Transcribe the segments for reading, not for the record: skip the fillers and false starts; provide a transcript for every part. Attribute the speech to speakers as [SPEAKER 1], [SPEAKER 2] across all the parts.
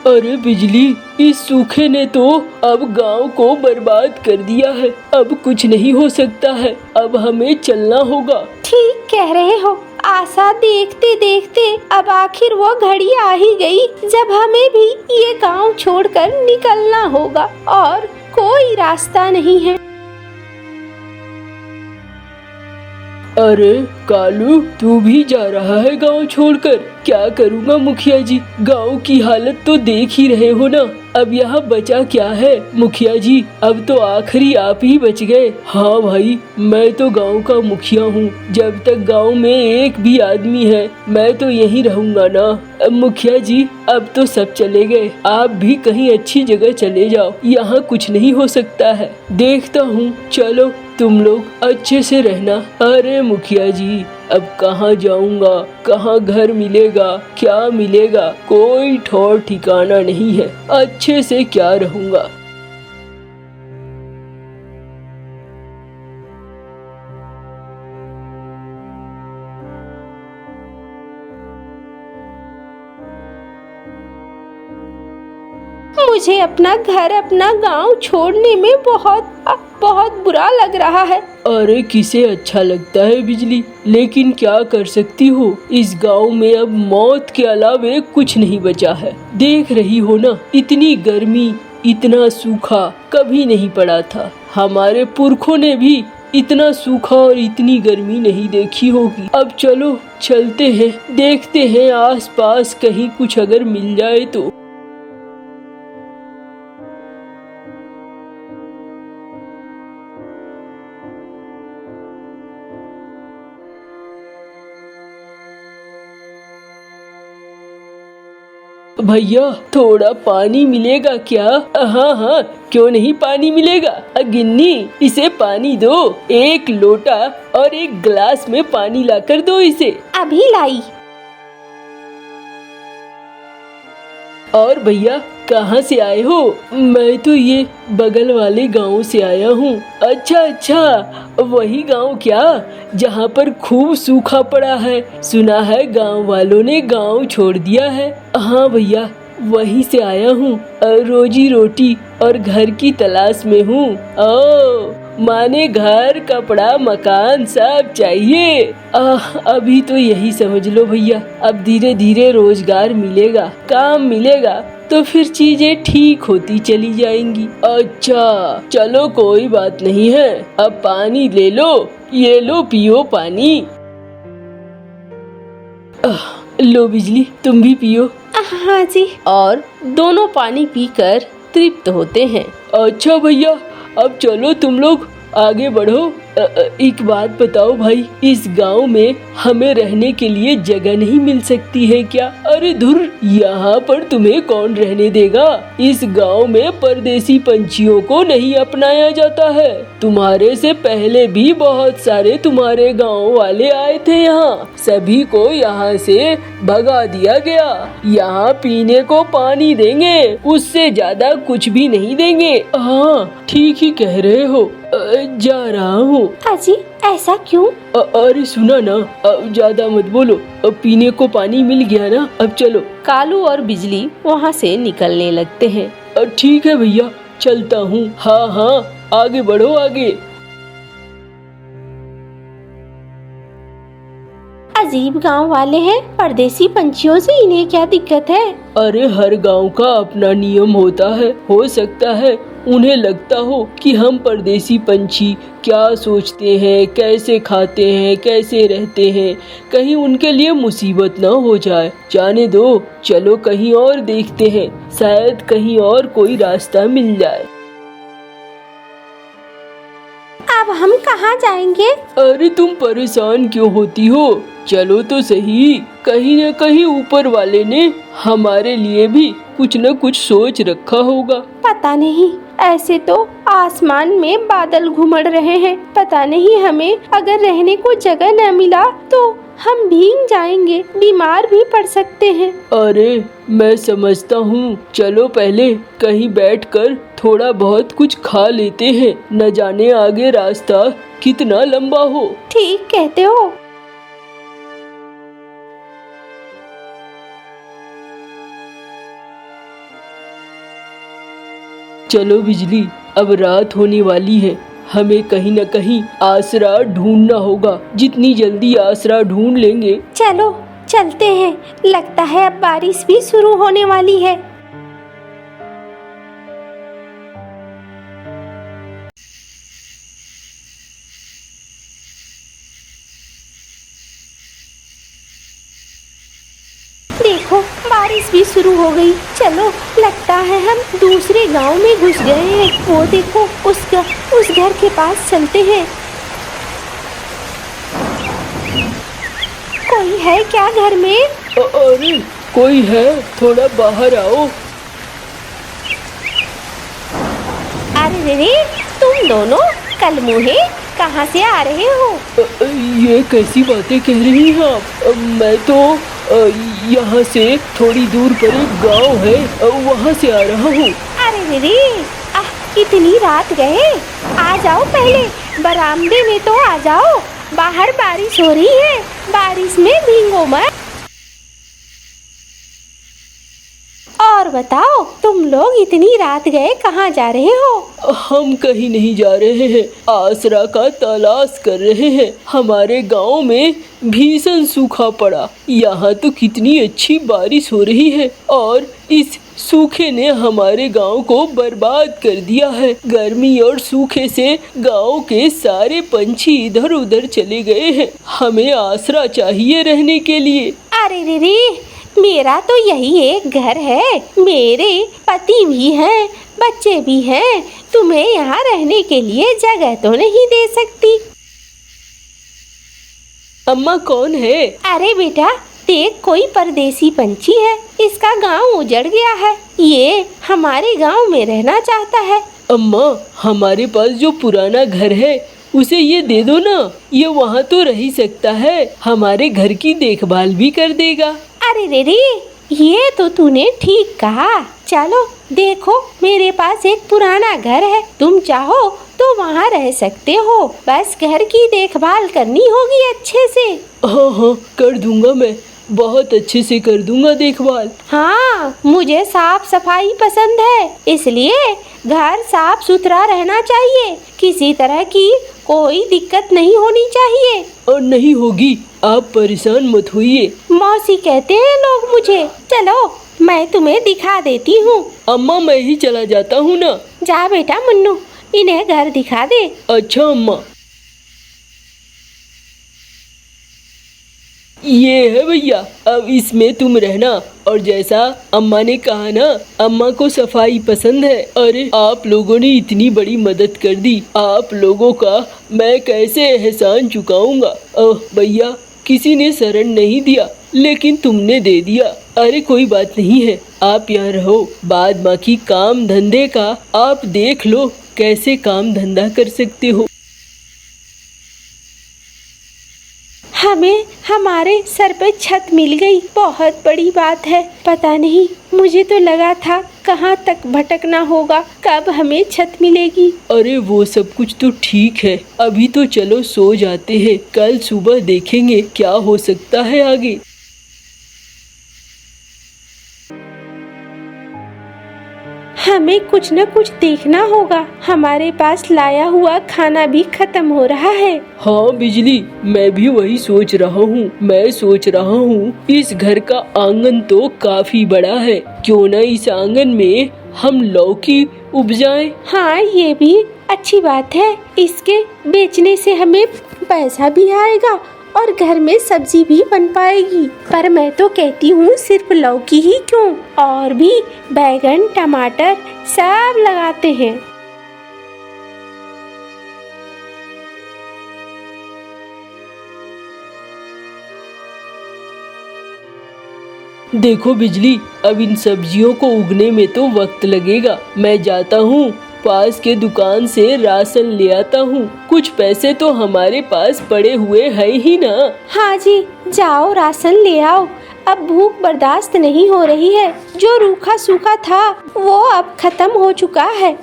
[SPEAKER 1] अरे बिजली, इस सूखे ने तो अब गांव को बर्बाद कर दिया है। अब कुछ नहीं हो सकता है, अब हमें चलना होगा।
[SPEAKER 2] ठीक कह रहे हो आशा, देखते देखते अब आखिर वो घड़ी आ ही गई जब हमें भी ये गांव छोड़कर निकलना होगा और कोई रास्ता नहीं है।
[SPEAKER 1] अरे कालू, तू भी जा रहा है गांव छोड़कर? क्या करूँगा मुखिया जी, गांव की हालत तो देख ही रहे हो ना। अब यहाँ बचा क्या है मुखिया जी, अब तो आखिरी आप ही बच गए। हाँ भाई, मैं तो गांव का मुखिया हूँ, जब तक गांव में एक भी आदमी है मैं तो यहीं रहूँगा ना। अब मुखिया जी, अब तो सब चले गए, आप भी कहीं अच्छी जगह चले जाओ, यहाँ कुछ नहीं हो सकता है। देखता हूँ, चलो तुम लोग अच्छे से रहना। अरे मुखिया जी, अब कहाँ जाऊँगा, कहाँ घर मिलेगा, क्या मिलेगा, कोई ठौर ठिकाना नहीं है। अच्छे से क्या रहूँगा।
[SPEAKER 2] मुझे अपना घर, अपना गांव छोड़ने में बहुत बहुत बुरा लग रहा है।
[SPEAKER 1] अरे किसे अच्छा लगता है बिजली, लेकिन क्या कर सकती हो, इस गांव में अब मौत के अलावे कुछ नहीं बचा है। देख रही हो ना, इतनी गर्मी, इतना सूखा कभी नहीं पड़ा था। हमारे पुरखों ने भी इतना सूखा और इतनी गर्मी नहीं देखी होगी। अब चलो चलते हैं, देखते हैं आसपास कहीं कुछ अगर मिल जाए तो। भैया, थोड़ा पानी मिलेगा क्या? हाँ हाँ, क्यों नहीं पानी मिलेगा। गिन्नी, इसे पानी दो, एक लोटा और एक गिलास में पानी लाकर दो इसे।
[SPEAKER 2] अभी लाई।
[SPEAKER 1] और भैया, कहाँ से आए हो? मैं तो ये बगल वाले गांव से आया हूँ। अच्छा अच्छा, वही गांव क्या, जहाँ पर खूब सूखा पड़ा है? सुना है गांव वालों ने गांव छोड़ दिया है। हाँ भैया, वहीं से आया हूँ, रोजी रोटी और घर की तलाश में हूँ। ओ माने घर, कपड़ा, मकान सब चाहिए। अभी तो यही समझ लो भैया, अब धीरे धीरे रोजगार मिलेगा, काम मिलेगा तो फिर चीजें ठीक होती चली जाएंगी। अच्छा चलो, कोई बात नहीं है, अब पानी ले लो, ये लो पियो पानी। लो बिजली, तुम भी पियो।
[SPEAKER 2] हाँ जी। और दोनों पानी पीकर तृप्त होते हैं।
[SPEAKER 1] अच्छा भैया, अब चलो तुम लोग आगे बढ़ो। एक बात बताओ भाई, इस गांव में हमें रहने के लिए जगह नहीं मिल सकती है क्या? अरे धुर, यहाँ पर तुम्हें कौन रहने देगा? इस गांव में परदेसी पंछियों को नहीं अपनाया जाता है। तुम्हारे से पहले भी बहुत सारे तुम्हारे गांव वाले आए थे यहाँ, सभी को यहाँ से भगा दिया गया। यहाँ पीने को पानी देंगे, उससे ज्यादा कुछ भी नहीं देंगे। हाँ ठीक ही कह रहे हो, जा रहा हूँ।
[SPEAKER 2] अजी, ऐसा क्यों?
[SPEAKER 1] अरे सुना ना, ज्यादा मत बोलो, अब पीने को पानी मिल गया ना, अब चलो।
[SPEAKER 2] कालू और बिजली वहाँ से निकलने लगते हैं।
[SPEAKER 1] ठीक है भैया, चलता हूँ। हाँ हाँ, आगे बढ़ो आगे।
[SPEAKER 2] अजीब गांव वाले हैं, परदेसी पंछियों से इन्हें क्या दिक्कत है?
[SPEAKER 1] अरे हर गांव का अपना नियम होता है, हो सकता है उन्हें लगता हो कि हम परदेसी पंछी क्या सोचते हैं, कैसे खाते हैं, कैसे रहते हैं, कहीं उनके लिए मुसीबत न हो जाए। जाने दो, चलो कहीं और देखते हैं, शायद कहीं और कोई रास्ता मिल जाए।
[SPEAKER 2] अब हम कहाँ जाएंगे?
[SPEAKER 1] अरे तुम परेशान क्यों होती हो, चलो तो सही, कहीं न कहीं ऊपर वाले ने हमारे लिए भी कुछ न कुछ सोच रखा होगा।
[SPEAKER 2] पता नहीं, ऐसे तो आसमान में बादल घुमड़ रहे हैं, पता नहीं हमें अगर रहने को जगह न मिला तो हम भीग जाएंगे, बीमार भी पड़ सकते हैं।
[SPEAKER 1] अरे मैं समझता हूँ, चलो पहले कहीं बैठकर थोड़ा बहुत कुछ खा लेते हैं, न जाने आगे रास्ता कितना लंबा हो।
[SPEAKER 2] ठीक कहते हो।
[SPEAKER 1] चलो बिजली, अब रात होने वाली है, हमें कहीं न कहीं आसरा ढूंढना होगा। जितनी जल्दी आसरा ढूंढ लेंगे।
[SPEAKER 2] चलो चलते हैं, लगता है अब बारिश भी शुरू होने वाली है। देखो बारिश भी शुरू हो गई। चलो लगता है हम दूसरे गांव में घुस गए हैं। वो देखो उस घर के पास चलते हैं। कोई है क्या घर में?
[SPEAKER 1] अरे कोई है, थोड़ा बाहर आओ।
[SPEAKER 2] अरे रे, तुम दोनों कल मुहे कहाँ से आ रहे हो?
[SPEAKER 1] ये कैसी बातें कह रही हैं आप? मैं तो यहाँ से थोड़ी दूर पर एक गांव है, वहाँ से आ रहा हूँ।
[SPEAKER 2] अरे रे, इतनी रात गए? आ जाओ, पहले बरामदे में तो आ जाओ। बाहर बारिश हो रही है, बारिश में भीगो मत। और बताओ, तुम लोग इतनी रात गए कहाँ जा रहे हो?
[SPEAKER 1] हम कहीं नहीं जा रहे हैं, आसरा का तलाश कर रहे हैं। हमारे गांव में भीषण सूखा पड़ा। यहाँ तो कितनी अच्छी बारिश हो रही है और इस सूखे ने हमारे गांव को बर्बाद कर दिया है। गर्मी और सूखे से गांव के सारे पंछी इधर उधर चले गए हैं। हमें आसरा चाहिए रहने के लिए।
[SPEAKER 2] अरे रे, मेरा तो यही एक घर है, मेरे पति भी हैं, बच्चे भी हैं। तुम्हें यहाँ रहने के लिए जगह तो नहीं दे सकती।
[SPEAKER 1] अम्मा कौन है?
[SPEAKER 2] अरे बेटा देख, कोई परदेसी पंछी है, इसका गांव उजड़ गया है, ये हमारे गांव में रहना चाहता है।
[SPEAKER 1] अम्मा, हमारे पास जो पुराना घर है उसे ये दे दो ना, ये वहाँ तो रह ही सकता है, हमारे घर की देखभाल भी कर देगा।
[SPEAKER 2] अरे रे, ये तो तूने ठीक कहा। चलो देखो, मेरे पास एक पुराना घर है, तुम चाहो तो वहाँ रह सकते हो, बस घर की देखभाल करनी होगी अच्छे से।
[SPEAKER 1] हाँ हाँ, कर दूंगा, मैं बहुत अच्छे से कर दूंगा देखभाल।
[SPEAKER 2] हाँ, मुझे साफ सफाई पसंद है, इसलिए घर साफ सुथरा रहना चाहिए, किसी तरह की कोई दिक्कत नहीं होनी चाहिए।
[SPEAKER 1] और नहीं होगी, आप परेशान मत होइए।
[SPEAKER 2] मौसी कहते हैं लोग मुझे। चलो मैं तुम्हें दिखा देती हूँ।
[SPEAKER 1] अम्मा, मैं ही चला जाता हूँ ना।
[SPEAKER 2] जा बेटा मुन्नू, इन्हें घर दिखा दे।
[SPEAKER 1] अच्छा अम्मा। ये है भैया, अब इसमें तुम रहना। और जैसा अम्मा ने कहा ना, अम्मा को सफाई पसंद है। अरे आप लोगों ने इतनी बड़ी मदद कर दी, आप लोगों का मैं कैसे एहसान चुकाऊंगा। भैया, किसी ने शरण नहीं दिया, लेकिन तुमने दे दिया। अरे कोई बात नहीं है, आप यहाँ रहो, बाद बाकी काम धंधे का आप देख लो, कैसे काम धंधा कर सकते हो।
[SPEAKER 2] हमें हमारे सर पे छत मिल गई, बहुत बड़ी बात है। पता नहीं, मुझे तो लगा था कहाँ तक भटकना होगा, कब हमें छत मिलेगी।
[SPEAKER 1] अरे वो सब कुछ तो ठीक है, अभी तो चलो सो जाते हैं, कल सुबह देखेंगे क्या हो सकता है आगे।
[SPEAKER 2] हमें कुछ न कुछ देखना होगा, हमारे पास लाया हुआ खाना भी खत्म हो रहा है।
[SPEAKER 1] हाँ बिजली, मैं भी वही सोच रहा हूँ। मैं सोच रहा हूँ इस घर का आंगन तो काफी बड़ा है, क्यों न इस आंगन में हम लौकी उपजाएं।
[SPEAKER 2] हाँ, ये भी अच्छी बात है, इसके बेचने से हमें पैसा भी आएगा और घर में सब्जी भी बन पाएगी। पर मैं तो कहती हूँ सिर्फ लौकी ही क्यों, और भी बैगन टमाटर सब लगाते हैं।
[SPEAKER 1] देखो बिजली, अब इन सब्जियों को उगने में तो वक्त लगेगा। मैं जाता हूँ, पास के दुकान से राशन ले आता हूँ। कुछ पैसे तो हमारे पास पड़े हुए हैं ही ना।
[SPEAKER 2] हाँ जी, जाओ राशन ले आओ, अब भूख बर्दाश्त नहीं हो रही है। जो रूखा सूखा था वो अब खत्म हो चुका है।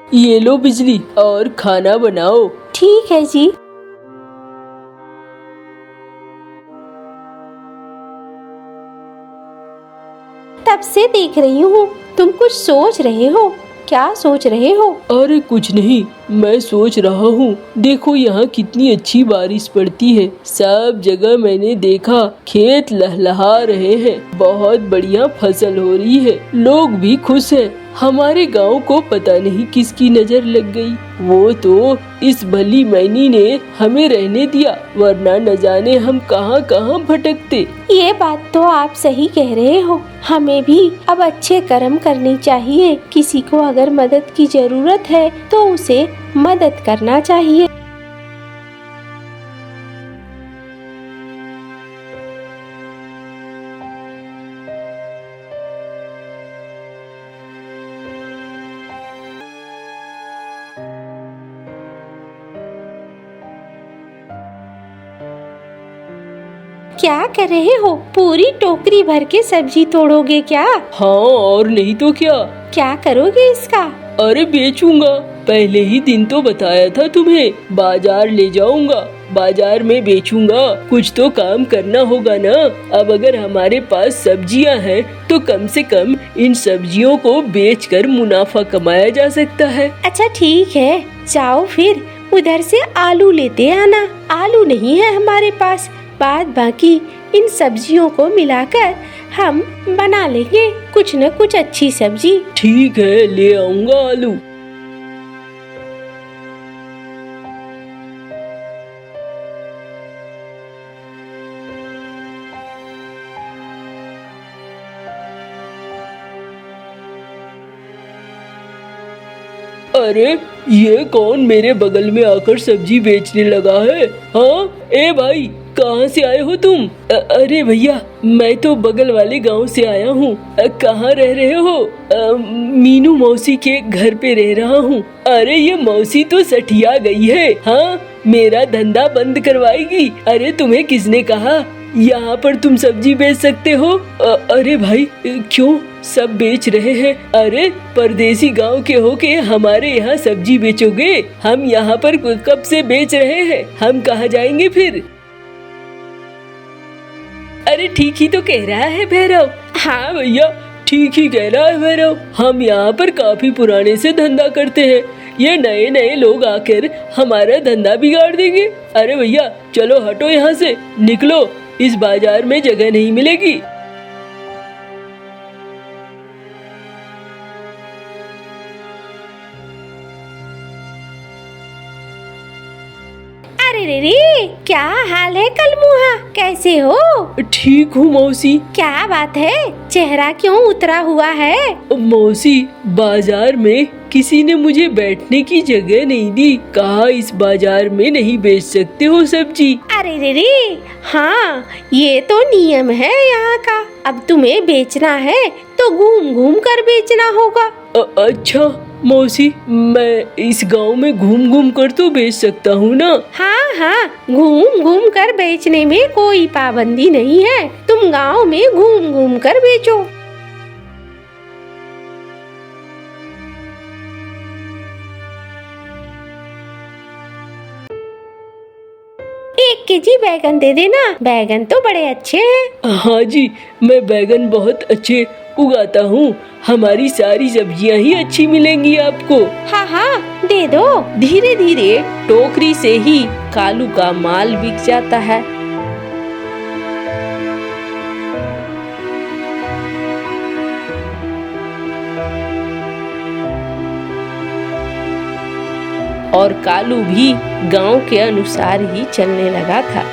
[SPEAKER 1] ये लो बिजली और खाना बनाओ।
[SPEAKER 2] ठीक है जी। तब से देख रही हूँ तुम कुछ सोच रहे हो। क्या सोच रहे हो?
[SPEAKER 1] अरे कुछ नहीं, मैं सोच रहा हूँ देखो यहाँ कितनी अच्छी बारिश पड़ती है। सब जगह मैंने देखा खेत लहलहा रहे हैं, बहुत बढ़िया फसल हो रही है, लोग भी खुश हैं। हमारे गांव को पता नहीं किसकी नजर लग गई। वो तो इस भली मैनी ने हमें रहने दिया, वरना न जाने हम कहां कहां भटकते।
[SPEAKER 2] ये बात तो आप सही कह रहे हो। हमें भी अब अच्छे कर्म करने चाहिए। किसी को अगर मदद की जरूरत है तो उसे मदद करना चाहिए। क्या कर रहे हो? पूरी टोकरी भर के सब्जी तोड़ोगे क्या?
[SPEAKER 1] हाँ और नहीं तो क्या।
[SPEAKER 2] क्या करोगे इसका?
[SPEAKER 1] अरे बेचूंगा, पहले ही दिन तो बताया था तुम्हें, बाजार ले जाऊंगा, बाजार में बेचूंगा। कुछ तो काम करना होगा ना। अब अगर हमारे पास सब्जियां हैं तो कम से कम इन सब्जियों को बेचकर मुनाफा कमाया जा सकता है।
[SPEAKER 2] अच्छा ठीक है, जाओ फिर उधर से आलू लेते आना। आलू नहीं है हमारे पास, बाद बाकी इन सब्जियों को मिलाकर हम बना लेंगे कुछ न कुछ अच्छी सब्जी।
[SPEAKER 1] ठीक है, ले आऊंगा आलू। अरे ये कौन मेरे बगल में आकर सब्जी बेचने लगा है? हाँ, ए भाई कहाँ से आए हो तुम? अरे भैया मैं तो बगल वाले गांव से आया हूँ। कहाँ रह रहे हो? मीनू मौसी के घर पे रह रहा हूँ। अरे ये मौसी तो सठिया गई है। हाँ, मेरा धंधा बंद करवाएगी। अरे तुम्हें किसने कहा यहाँ पर तुम सब्जी बेच सकते हो? अरे भाई क्यों सब बेच रहे हैं? अरे परदेसी गांव के होके हमारे यहाँ सब्जी बेचोगे? हम यहाँ पर कब से बेच रहे हैं, हम कहाँ जाएंगे फिर? अरे ठीक ही तो कह रहा है भैरव। हाँ भैया ठीक ही कह रहा है भैरव, हम यहाँ पर काफी पुराने से धंधा करते हैं, ये नए नए लोग आकर हमारा धंधा बिगाड़ देंगे। अरे भैया चलो हटो यहाँ से, निकलो, इस बाजार में जगह नहीं मिलेगी।
[SPEAKER 2] अरे रे रे, क्या हाल है कलमुहा, कैसे हो?
[SPEAKER 1] ठीक हूँ मौसी।
[SPEAKER 2] क्या बात है, चेहरा क्यों उतरा हुआ है?
[SPEAKER 1] मौसी बाजार में किसी ने मुझे बैठने की जगह नहीं दी, कहा इस बाजार में नहीं बेच सकते हो सब्जी।
[SPEAKER 2] अरे रे रे, हाँ ये तो नियम है यहाँ का। अब तुम्हें बेचना है तो घूम घूम कर बेचना होगा।
[SPEAKER 1] अच्छा मौसी, मैं इस गांव में घूम घूम कर तो बेच सकता हूँ ना?
[SPEAKER 2] हाँ हाँ, घूम घूम कर बेचने में कोई पाबंदी नहीं है, तुम गांव में घूम घूम कर बेचो। एक केजी बैगन दे देना, बैगन तो बड़े अच्छे हैं।
[SPEAKER 1] हाँ जी, मैं बैगन बहुत अच्छे उगाता हूँ, हमारी सारी सब्जियाँ ही अच्छी मिलेंगी आपको।
[SPEAKER 2] हाँ हाँ दे दो।
[SPEAKER 3] धीरे धीरे टोकरी से ही कालू का माल बिक जाता है और कालू भी गांव के अनुसार ही चलने लगा था।